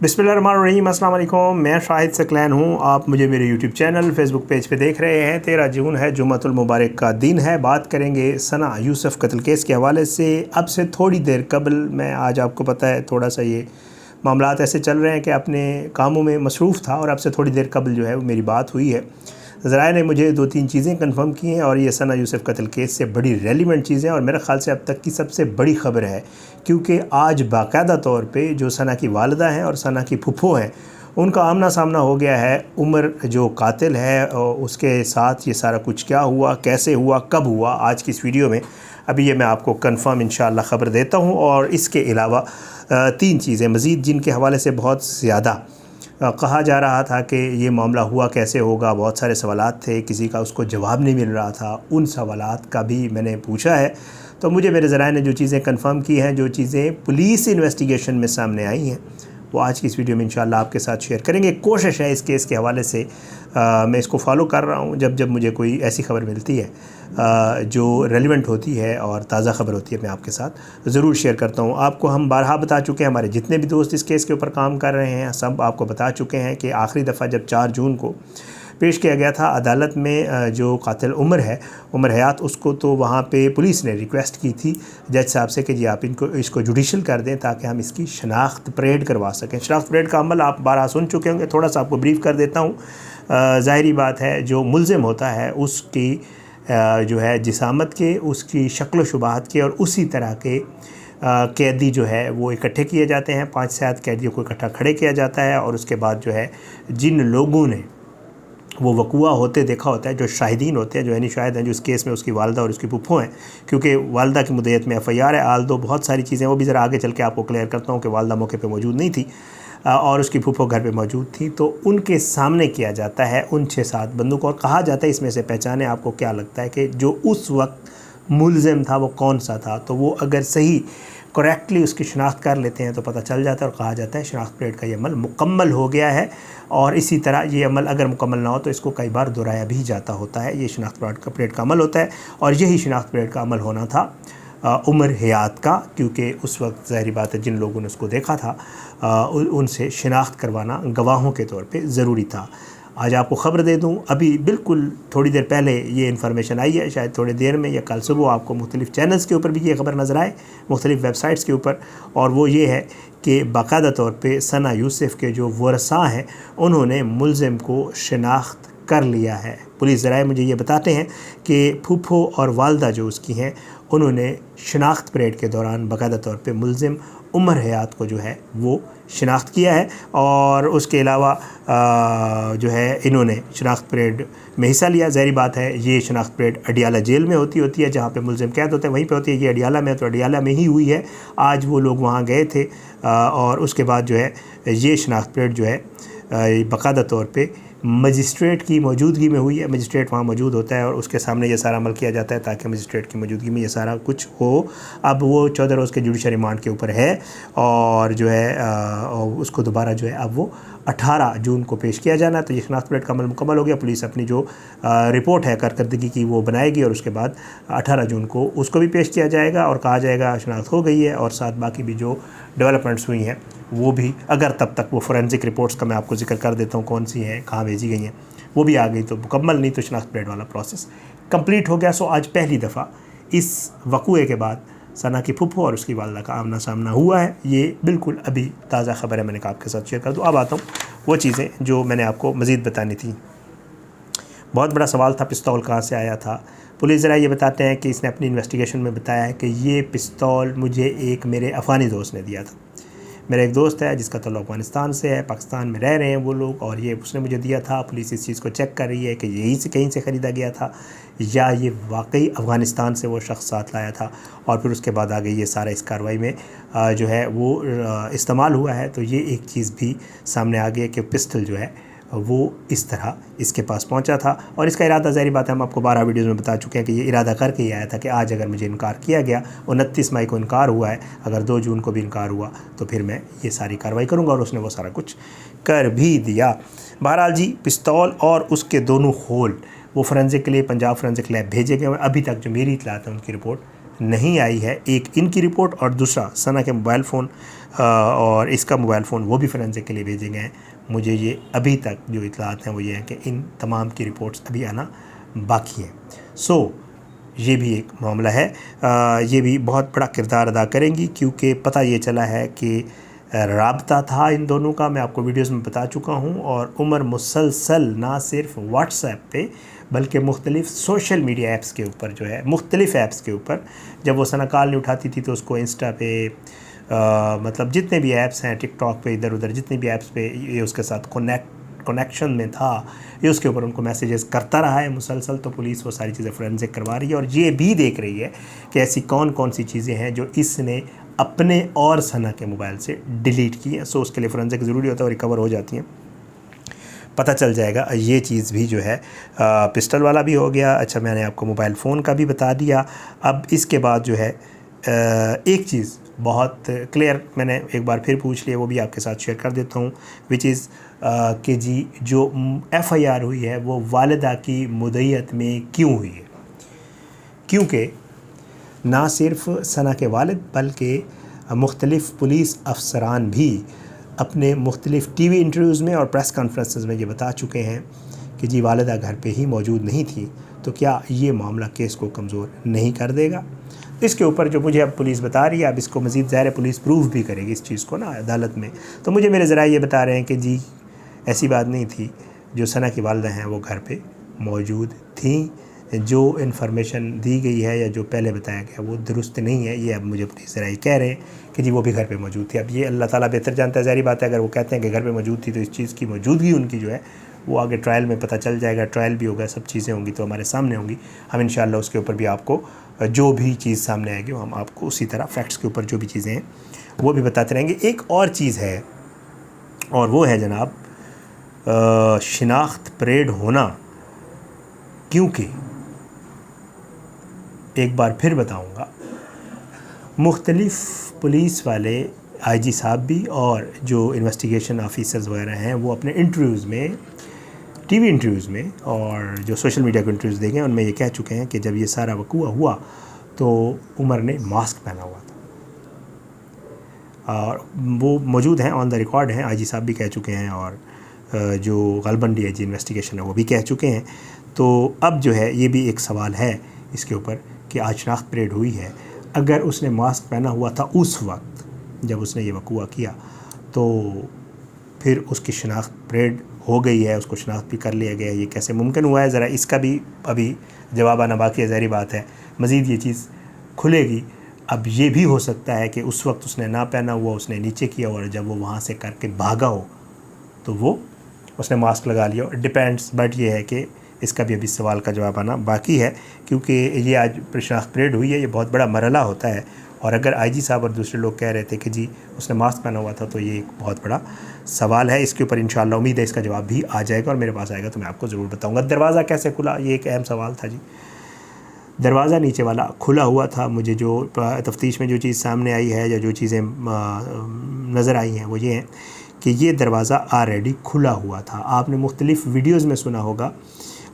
बिस्मिल्लाहिर्रहमानिर्रहीम, अस्सलाम वालेकुम। मैं शाहिद सकलैन हूँ। आप मुझे मेरे यूट्यूब चैनल फेसबुक पेज पे देख रहे हैं। 13 जून है, जुम्मतुल मुबारक का दिन है। बात करेंगे सना यूसुफ कत्ल केस के हवाले से। अब से थोड़ी देर कबल मैं आज आपको पता है थोड़ा सा ये मामलात ऐसे चल रहे हैं कि अपने कामों में मसरूफ़ था और अब से थोड़ी देर कबल जो है वो मेरी बात हुई है। ज़राए ने मुझे 2-3 चीज़ें कंफर्म की हैं और ये सना यूसुफ कत्ल केस से बड़ी रेलिवेंट चीज़ें और मेरे ख़्याल से अब तक की सबसे बड़ी ख़बर है, क्योंकि आज बाकायदा तौर पे जो सना की वालिदा हैं और सना की फुफ्फो हैं उनका आमना सामना हो गया है। उमर जो कातिल है उसके साथ ये सारा कुछ क्या हुआ, कैसे हुआ, कब हुआ, आज की इस वीडियो में अभी ये मैं आपको कंफर्म इंशाअल्लाह ख़बर देता हूँ। और इसके अलावा 3 चीज़ें मज़ीद जिनके हवाले से बहुत ज़्यादा कहा जा रहा था कि ये मामला हुआ कैसे होगा, बहुत सारे सवालात थे, किसी का उसको जवाब नहीं मिल रहा था। उन सवालात का भी मैंने पूछा है तो मुझे मेरे ज़राए ने जो चीज़ें कंफर्म की हैं, जो चीज़ें पुलिस इन्वेस्टिगेशन में सामने आई हैं, वो आज की इस वीडियो में इंशाअल्लाह आपके साथ शेयर करेंगे। कोशिश है इस केस के हवाले से मैं इसको फॉलो कर रहा हूँ। जब मुझे कोई ऐसी खबर मिलती है जो रेलिवेंट होती है और ताज़ा ख़बर होती है, मैं आपके साथ ज़रूर शेयर करता हूँ। आपको हम बारहा बता चुके हैं, हमारे जितने भी दोस्त इस केस के ऊपर काम कर रहे हैं सब आपको बता चुके हैं कि आखिरी दफ़ा जब 4 जून को पेश किया गया था अदालत में, जो कातिल उमर हयात, उसको तो वहाँ पे पुलिस ने रिक्वेस्ट की थी जज साहब से कि जी आप इसको जुडिशल कर दें ताकि हम इसकी शनाख्त परेड करवा सकें। शनाख्त परेड का अमल आप बारहा सुन चुके होंगे, थोड़ा सा आपको ब्रीफ कर देता हूँ। ज़ाहिरी बात है जो मुल्ज़िम होता है उसकी जो है जिसामत के, उसकी शक्ल शुबाहत के और उसी तरह के कैदी जो है वो इकट्ठे किए जाते हैं। 5-7 कैदियों को इकट्ठा खड़े किया जाता है और उसके बाद जो है जिन लोगों ने वो वक़ुआ होते देखा होता है, जो शाहिदीन होते हैं, जो यानी शाहिद हैं, जो इस केस में उसकी वालिदा और उसकी फुफ्फो हैं, क्योंकि वालिदा की मुद्दत में FIR है। आल दो बहुत सारी चीज़ें वो भी ज़रा आगे चल के आपको क्लियर करता हूँ कि वालिदा मौके पे मौजूद नहीं थी और उसकी फुफ्फो घर पे मौजूद थी, तो उनके सामने किया जाता है उन 6-7 बंदों को और कहा जाता है इसमें से पहचाने आपको क्या लगता है कि जो उस वक्त मुल्ज़िम था वो कौन सा था। तो वो अगर सही करेक्टली उसकी शनाख्त कर लेते हैं तो पता चल जाता है और कहा जाता है शनाख्त परेड का ये अमल मुकम्मल हो गया है। और इसी तरह ये अमल अगर मुकम्मल ना हो तो इसको कई बार दोहराया भी जाता होता है। ये शनाख्त परेड का अमल होता है और यही शनाख्त परेड का अमल होना था उमर हयात का, क्योंकि उस वक्त ज़ाहिरी बात है जिन लोगों ने उसको देखा था उनसे शनाख्त करवाना गवाहों के तौर पे ज़रूरी था। आज आपको ख़बर दे दूं, अभी बिल्कुल थोड़ी देर पहले ये इन्फॉर्मेशन आई है, शायद थोड़ी देर में या कल सुबह आपको मुख्तलिफ़ चैनल्स के ऊपर भी ये ख़बर नज़र आए, मुख्तलिफ़ वेबसाइट्स के ऊपर, और वो ये है कि बाकायदा तौर पे सना यूसुफ के जो वरसा हैं उन्होंने मुल्ज़िम को शनाख्त कर लिया है। पुलिस ज़राए मुझे ये बताते हैं कि फुफ्फो और वालिदा जो उसकी हैं उन्होंने शनाख्त परेड के दौरान बाकायदा तौर पे मुल्ज़िम उमर हयात को जो है वो शनाख्त किया है। और उसके अलावा जो है इन्होंने शनाख्त परेड में हिस्सा लिया। ज़ाहिर बात है ये शनाख्त परेड अडियाला जेल में होती है, जहाँ पे मुल्ज़िम कैद होते हैं वहीं पे होती है। ये अडियाला में, तो अडियाला में ही हुई है। आज वो लोग वहाँ गए थे और उसके बाद जो है ये शनाख्त परेड जो है बाकायदा तौर पे मजिस्ट्रेट की मौजूदगी में हुई है। मजिस्ट्रेट वहाँ मौजूद होता है और उसके सामने ये सारा अमल किया जाता है ताकि मजिस्ट्रेट की मौजूदगी में ये सारा कुछ हो। अब वो 14 रोज़ के जुडिशल रिमांड के ऊपर है और जो है उसको दोबारा जो है अब वो 18 जून को पेश किया जाना है। तो ये शनाख्त परेड का अमल मुकम्मल हो गया। पुलिस अपनी जो रिपोर्ट है कारकर्दगी की वो बनाएगी और उसके बाद 18 जून को उसको भी पेश किया जाएगा और कहा जाएगा शनाख्त हो गई है। और साथ बाकी भी जो डेवलपमेंट्स हुई हैं वो भी, अगर तब तक वो फोरेंसिक रिपोर्ट्स का मैं आपको जिक्र कर देता हूँ कौन सी हैं, कहाँ भेजी गई हैं, वो भी आ गई तो मुकम्मल, नहीं तो शनाख्त परेड वाला प्रोसेस कंप्लीट हो गया। सो आज पहली दफ़ा इस वक़ुए के बाद सना की फुफ्फो और उसकी वालिदा का आमना सामना हुआ है। ये बिल्कुल अभी ताज़ा ख़बर है, मैंने कहा आपके साथ शेयर कर दूँ। अब आता हूँ वो चीज़ें जो मैंने आपको मज़ीद बतानी थी। बहुत बड़ा सवाल था पिस्तौल कहाँ से आया था। पुलिस ज़रा ये बताते हैं कि इसने अपनी इन्वेस्टिगेशन में बताया है कि ये पिस्तौल मुझे एक मेरे अफ़गानी दोस्त ने दिया था। मेरा एक दोस्त है जिसका ताल्लुक़ अफ़गानिस्तान से है, पाकिस्तान में रह रहे हैं वो लोग, और ये उसने मुझे दिया था। पुलिस इस चीज़ को चेक कर रही है कि यहीं से कहीं से ख़रीदा गया था या ये वाकई अफ़गानिस्तान से वो शख्स साथ लाया था। और फिर उसके बाद आगे ये सारा इस कार्रवाई में जो है वो इस्तेमाल हुआ है। तो ये एक चीज़ भी सामने आ गई कि पिस्टल जो है वो इस तरह इसके पास पहुंचा था। और इसका इरादा ज़ाहिर बात है हम आपको 12 वीडियोज़ में बता चुके हैं कि ये इरादा करके ही आया था कि आज अगर मुझे इनकार किया गया, 29 मई को इनकार हुआ है, अगर 2 जून को भी इनकार हुआ तो फिर मैं ये सारी कार्रवाई करूँगा, और उसने वो सारा कुछ कर भी दिया। बहरहाल जी, पिस्तौल और उसके दोनों होल वो फोरेंसिक के लिए पंजाब फोरेंसिक लैब भेजे गए हैं। अभी तक जो मेरी इतलात है उनकी रिपोर्ट नहीं आई है। एक इनकी रिपोर्ट और दूसरा सना के मोबाइल फ़ोन और इसका मोबाइल फ़ोन वो भी फोरेंसिक के लिए भेजे गए हैं। मुझे ये अभी तक जो इतलात हैं वो ये है कि इन तमाम की रिपोर्ट्स अभी आना बाकी है। ये भी एक मामला है। ये भी बहुत बड़ा किरदार अदा करेंगी, क्योंकि पता ये चला है कि राब्ता था इन दोनों का, मैं आपको वीडियोस में बता चुका हूँ। और उमर मुसलसल ना सिर्फ व्हाट्सएप पे बल्कि मुख्तलिफ़ सोशल मीडिया ऐप्स के ऊपर जो है, मुख्तलिफ़ ऐप्स के ऊपर, जब वो सना कॉल नहीं उठाती थी तो उसको इंस्टा पे मतलब जितने भी ऐप्स हैं, टिकटॉक पे, इधर उधर जितने भी ऐप्स पे ये उसके साथ कनेक्शन में था, ये उसके ऊपर उनको मैसेजेस करता रहा है मुसलसल। तो पुलिस वो सारी चीज़ें फोरेंसिक करवा रही है और ये भी देख रही है कि ऐसी कौन कौन सी चीज़ें हैं जो इसने अपने और सना के मोबाइल से डिलीट की हैं। उसके लिए फोरेंसिक ज़रूरी होता है और रिकवर हो जाती हैं, पता चल जाएगा। ये चीज़ भी जो है पिस्टल वाला भी हो गया। अच्छा, मैंने आपको मोबाइल फ़ोन का भी बता दिया। अब इसके बाद जो है एक चीज़ बहुत क्लियर मैंने एक बार फिर पूछ लिया, वो भी आपके साथ शेयर कर देता हूँ, विच इज़ कि जी जो FIR हुई है वो वालिदा की मुद्दत में क्यों हुई है। क्योंकि ना सिर्फ सना के वालिद बल्कि मुख्तलिफ़ पुलिस अफसरान भी अपने मुख्तलिफ़ TV इंटरव्यूज़ में और प्रेस कॉन्फ्रेंसेस में ये बता चुके हैं कि जी वालिदा घर पे ही मौजूद नहीं थी। तो क्या ये मामला केस को कमज़ोर नहीं कर देगा? इसके ऊपर जो मुझे अब पुलिस बता रही है, अब इसको मज़ीद ज़ाहिर पुलिस प्रूव भी करेगी इस चीज़ को ना अदालत में। तो मुझे मेरे ज़राए ये बता रहे हैं कि जी ऐसी बात नहीं थी, जो सना की वालिदा हैं वो घर पे मौजूद थी। जो इन्फॉर्मेशन दी गई है या जो पहले बताया गया वो दुरुस्त नहीं है, ये अब मुझे पुलिस ज़राए कह रहे हैं कि जी वो भी घर पे मौजूद थी। अब ये अल्लाह ताला बेहतर जानता है, ज़ाहिर बात है। अगर वो कहते हैं कि घर पे मौजूद थी तो इस चीज़ की मौजूदगी उनकी जो है वो आगे ट्रायल में पता चल जाएगा। ट्रायल भी होगा, सब चीज़ें होंगी तो हमारे सामने होंगी। हम इंशाल्लाह उसके ऊपर भी आपको जो भी चीज़ सामने आएगी वो हम आपको उसी तरह फैक्ट्स के ऊपर जो भी चीज़ें हैं वो भी बताते रहेंगे। एक और चीज़ है और वो है जनाब शिनाख्त परेड होना। क्योंकि एक बार फिर बताऊंगा, मुख्तलिफ़ पुलिस वाले IG साहब भी और जो इन्वेस्टिगेशन ऑफिसर्स वगैरह हैं वो अपने इंटरव्यूज़ में, TV इंटरव्यूज़ में और जो सोशल मीडिया के इंटरव्यूज़ देखे उनमें ये कह चुके हैं कि जब ये सारा वक़ूआ हुआ तो उमर ने मास्क पहना हुआ था और वो मौजूद हैं, ऑन द रिकॉर्ड हैं। IG साहब भी कह चुके हैं और जो गलबन DIG इन्वेस्टिगेशन है वो भी कह चुके हैं। तो अब जो है ये भी एक सवाल है इसके ऊपर कि आज शनाख्त परेड हुई है, अगर उसने मास्क पहना हुआ था उस वक्त जब उसने ये वक़ूआ किया तो फिर उसकी शनाख्त परेड हो गई है, उसको शनाख्त भी कर लिया गया है, ये कैसे मुमकिन हुआ है? ज़रा इसका भी अभी जवाब आना बाकी है, ज़ाहिर बात है। मज़ीद ये चीज़ खुलेगी। अब ये भी हो सकता है कि उस वक्त उसने ना पहना हुआ, उसने नीचे किया और जब वो वहाँ से करके भागा हो तो वो उसने मास्क लगा लिया, डिपेंड्स। बट ये है कि इसका भी अभी सवाल का जवाब आना बाकी है, क्योंकि ये आज शनाख्त परेड हुई है, ये बहुत बड़ा मरहला होता है। और अगर IG साहब और दूसरे लोग कह रहे थे कि जी उसने मास्क पहना हुआ था तो ये एक बहुत बड़ा सवाल है। इसके ऊपर इंशाल्लाह उम्मीद है इसका जवाब भी आ जाएगा और मेरे पास आएगा तो मैं आपको ज़रूर बताऊंगा। दरवाज़ा कैसे खुला, ये एक अहम सवाल था जी। दरवाज़ा नीचे वाला खुला हुआ था। मुझे जो तफ्तीश में जो चीज़ सामने आई है या जो चीज़ें नज़र आई हैं वो ये हैं कि ये दरवाज़ा ऑलरेडी खुला हुआ था। आपने मुख्तलिफ़ वीडियोज़ में सुना होगा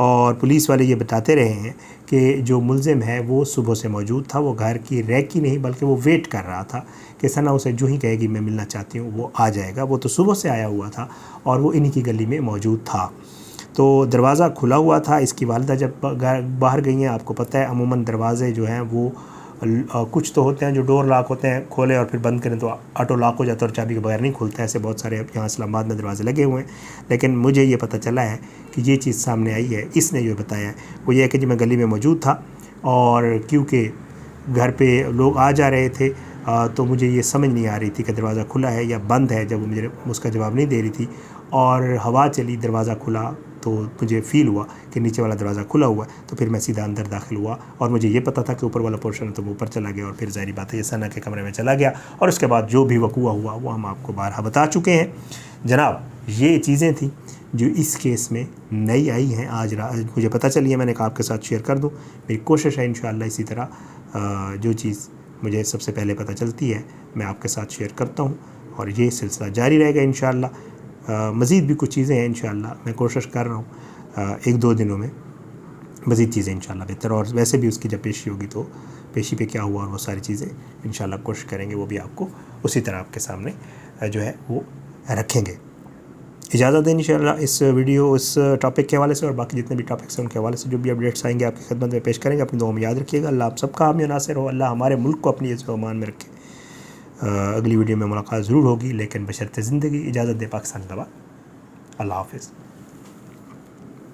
और पुलिस वाले ये बताते रहे हैं कि जो मुल्ज़िम है वो सुबह से मौजूद था। वो घर की रह की नहीं बल्कि वो वेट कर रहा था कि सना उसे जो ही कहेगी मैं मिलना चाहती हूँ वो आ जाएगा। वो तो सुबह से आया हुआ था और वो इन्हीं की गली में मौजूद था। तो दरवाज़ा खुला हुआ था। इसकी वालिदा जब बाहर गई हैं, आपको पता है अमूमन दरवाज़े जो हैं वो कुछ तो होते हैं जो डोर लॉक होते हैं, खोले और फिर बंद करें तो ऑटो लॉक हो जाता है और चाबी के बगैर नहीं खुलता है। ऐसे बहुत सारे यहाँ इस्लामाबाद में दरवाजे लगे हुए हैं। लेकिन मुझे ये पता चला है कि ये चीज़ सामने आई है, इसने जो बताया है वो ये है कि जी मैं गली में मौजूद था और क्योंकि घर पे लोग आ जा रहे थे तो मुझे ये समझ नहीं आ रही थी कि दरवाज़ा खुला है या बंद है। जब वो मुझे उसका जवाब नहीं दे रही थी और हवा चली, दरवाज़ा खुला तो मुझे फ़ील हुआ कि नीचे वाला दरवाज़ा खुला हुआ है। तो फिर मैं सीधा अंदर दाखिल हुआ और मुझे ये पता था कि ऊपर वाला पोर्शन है तो वो ऊपर चला गया और फिर ज़ाहिर बात है ये सना के कमरे में चला गया। और उसके बाद जो भी वक़ूआ हुआ वो हम आपको बारहा बता चुके हैं जनाब। ये चीज़ें थी जो इस केस में नई आई हैं, आज मुझे पता चली है, मैंने कहा आपके साथ शेयर कर दूँ। मेरी कोशिश है इंशाअल्लाह इसी तरह जो चीज़ मुझे सबसे पहले पता चलती है मैं आपके साथ शेयर करता हूँ और ये सिलसिला जारी रहेगा इंशाअल्लाह। मज़ीद भी कुछ चीज़ें हैं इंशाअल्लाह, मैं कोशिश कर रहा हूँ 1-2 दिनों में मज़ीद चीज़ें इंशाअल्लाह बेहतर, और वैसे भी उसकी जब पेशी होगी तो पेशी पे क्या हुआ और वो सारी चीज़ें इंशाल्लाह कोशिश करेंगे वो भी आपको उसी तरह आपके सामने जो है वो रखेंगे। इजाज़त दें इंशाल्लाह इस वीडियो इस टॉपिक के हवाले से, और बाकी जितने भी टॉपिक्स हैं उनके हवाले से जो भी अपडेट्स आएंगे आपकी खिदमत में पेश करेंगे। अपनी दुआ में याद रखिएगा। अल्लाह आप सबका हामी नासिर हो, अल्लाह हमारे मुल्क को अपनी इज़्ज़त व अमान में रखे। अगली वीडियो में मुलाकात ज़रूर होगी, लेकिन बशर्ते ज़िंदगी। इजाज़त दे। पाकिस्तान जिंदाबाद। अल्लाह हाफ़िज़।